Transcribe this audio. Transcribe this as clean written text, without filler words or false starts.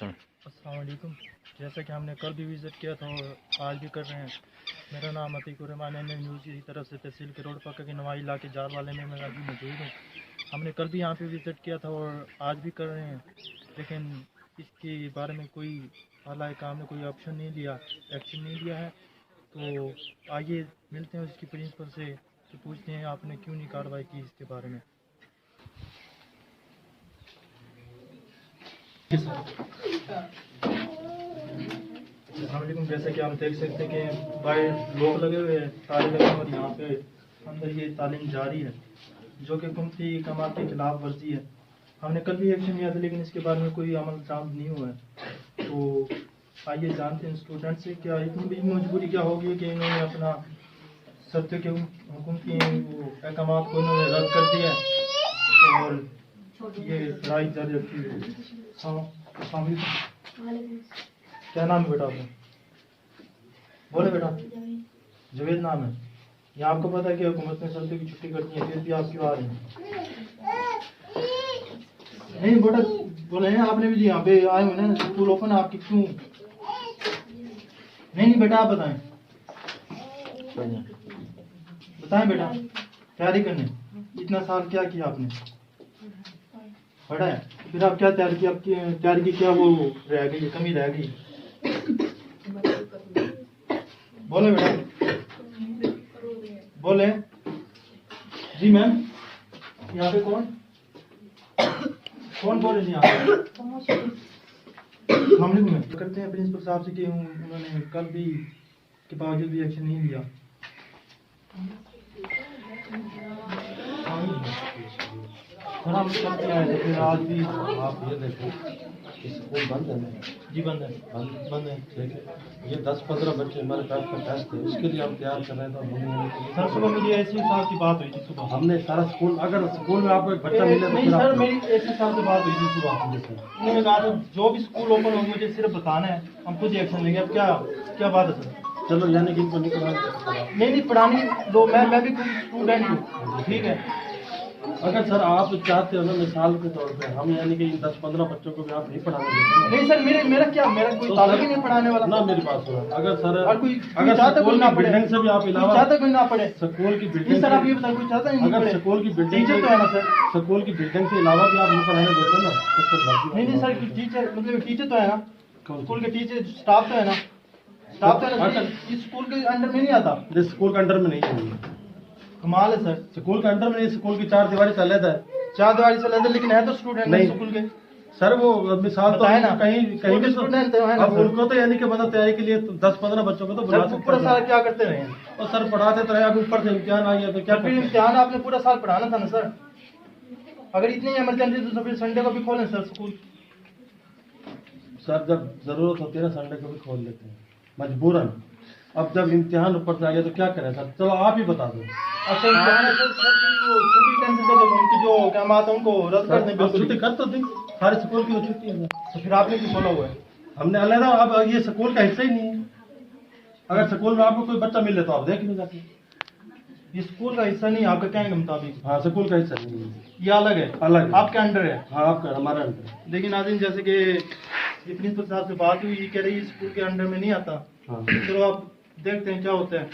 अस्सलाम वालेकुम। जैसा कि हमने कल भी विज़िट किया था और आज भी कर रहे हैं। मेरा नाम अतीकुर रहमान है। न्यूज़ की तरफ से तहसील के रोड पक्का के नवाई इलाके जार वाले में मैं अभी मौजूद हूँ। हमने कल भी यहाँ पे विज़िट किया था और आज भी कर रहे हैं, लेकिन इसके बारे में कोई आला काम ने कोई ऑप्शन नहीं लिया, एक्शन नहीं लिया है। तो आइए मिलते हैं उसकी प्रिंसिपल से, तो पूछते हैं आपने क्यों नहीं कार्रवाई की इसके बारे में। अस्सलामुअलैकुम। जैसे कि हम देख सकते हैं कि बाहर लोग लगे हुए हैं, ताले लगे हुए, और यहाँ पे अंदर ये तालीम जारी है जो कि हुकूमती अहकाम के खिलाफ वर्जी है। हमने कल भी एक्शन लिया था लेकिन इसके बारे में कोई अमल दरामद नहीं हुआ है। तो आइए जानते हैं स्टूडेंट से क्या इतनी मजबूरी क्या होगी कि इन्होंने अपना सत्य के हुकूमती अहकाम को इन्होंने रद्द कर दिया और ये लड़ाई जारी रखी है। क्या नाम है बेटा आपका? बोले बेटा। जवेद नाम है। ये आपको पता है कि हुकूमत ने सर्दी की छुट्टी करनी है, फिर भी आप क्यों आ रहे हैं? नहीं बेटा बोले हैं आपने भी यहाँ पे आए हुए ना, स्कूल ओपन है आपकी, क्यों? नहीं बेटा आप बताएं बताएं बेटा। तैयारी करने इतना साल क्या किया आपने? पढ़ा है, फिर आप क्या तैयारी की? आपकी तैयारी की क्या वो रह गई, कमी रह गई? बोले बेटा बोले। जी मैम। यहाँ पे कौन कौन बोल रहे जी? यहाँ पे करते हैं प्रिंसिपल साहब से कि उन्होंने कल भी के बावजूद भी एक्शन नहीं लिया। सर हम करते हैं फिर आज भी। आप ये देखो स्कूल बंद है ना? जी बंद है। बंद है। ठीक है, ये 10-15 बच्चे हमारे पास का टेस्ट है, उसके लिए हम तैयार कर रहे थे। सर सुबह मुझे एसी साहब की बात हुई थी सुबह। हमने सारा स्कूल, अगर स्कूल में आपको एक बच्चा मिले तो नहीं फिर सर, आप- मेरी एसी साहब से बात हुई थी सुबह। उन्होंने कहा था जो भी स्कूल ओपन हो मुझे सिर्फ बताना है, हम खुद ही एक्शन लेंगे। अब क्या क्या बात है सर? चलो यानी कि इनको नहीं करवाएंगे। नहीं पढ़ानी दो, मैं भी खुद स्टूडेंट हूँ, ठीक है। अगर सर आप चाहते हो ना मिसाल के तौर पे, हम यानी कि इन 10-15 बच्चों को भी आप नहीं पढ़ाने देते नहीं सर मेरा कोई तो ताल्लुक सर- ही नहीं पढ़ाने वाला ना। मेरी बात सुनो, अगर सर और कोई अगर चाहता स्कूल कोई ना की पढ़े, बिल्डिंग से भी आप कोई अलावा चाहता कोई ना पढ़े। स्कूल की नहीं बिल्डिंग सर आप ये से, बताएं कोई चाहता नहीं अगर पढ़े? स्कूल की बिल्डिंग टीचर तो है ना सर? स्कूल की बिल्डिंग के अलावा भी आप नहीं पढ़ाने देते ना तो सर भर्ती नहीं सर टीचर मतलब टीचर तो है ना, स्कूल के टीचर स्टाफ तो है ना, स्टाफ तो है ना, इस स्कूल के अंडर में नहीं आता। ये स्कूल के अंडर में नहीं है। कमाल है सर। स्कूल के अंडर में नहीं, स्कूल की 4 दीवारी चल रहा है। 4 दीवारी से लेते, लेकिन है तो स्टूडेंट नहीं। स्कूल के सर वो मिसाल तो बताए ना, कहीं कहीं भी स्टूडेंट तो है ना अब सर। उनको तो यानी कि मतलब तैयारी के लिए 10-15 बच्चों को तो बुला सर सकते पूरा हैं। साल क्या करते रहे हैं? और सर पढ़ाते तो रहे, अब ऊपर से इम्तिहान आ गया तो क्या फिर करते हैं? इम्तिहान आपने पूरा साल पढ़ाना था ना सर। अगर इतनी इमरजेंसी तो फिर संडे को भी खोलें सर स्कूल। सर जब जरूरत होती है ना संडे को भी खोल लेते हैं मजबूरन। अब जब इम्तिहान ऊपर से आ गया तो क्या करें सर? चलो आप ही बता दो। अच्छा इम्तिहान है सर, वो छुट्टी कैंसिल कर दो, उनकी जो क्या बात है उनको रद्द कर दें अब बिल्कुल छुट्टी ही। कर तो दी, सारे स्कूल की तो छुट्टी है। तो फिर आपने क्यों खोला हुआ है? हमने अलग, अब ये स्कूल का हिस्सा ही नहीं है। अगर स्कूल में आपको कोई बच्चा मिले तो आप देख लो जाके। ये स्कूल का हिस्सा नहीं है आपका कहने के मुताबिक? हाँ स्कूल का हिस्सा नहीं है, ये अलग है? अलग है। आपके अंडर है? हाँ आपका हमारा अंदर। लेकिन नाज़रीन जैसे कि ये प्रिंसिपल साहब से बात हुई, ये कह रही है स्कूल के अंडर में नहीं आता। हाँ चलो आप देखते हैं क्या होता है।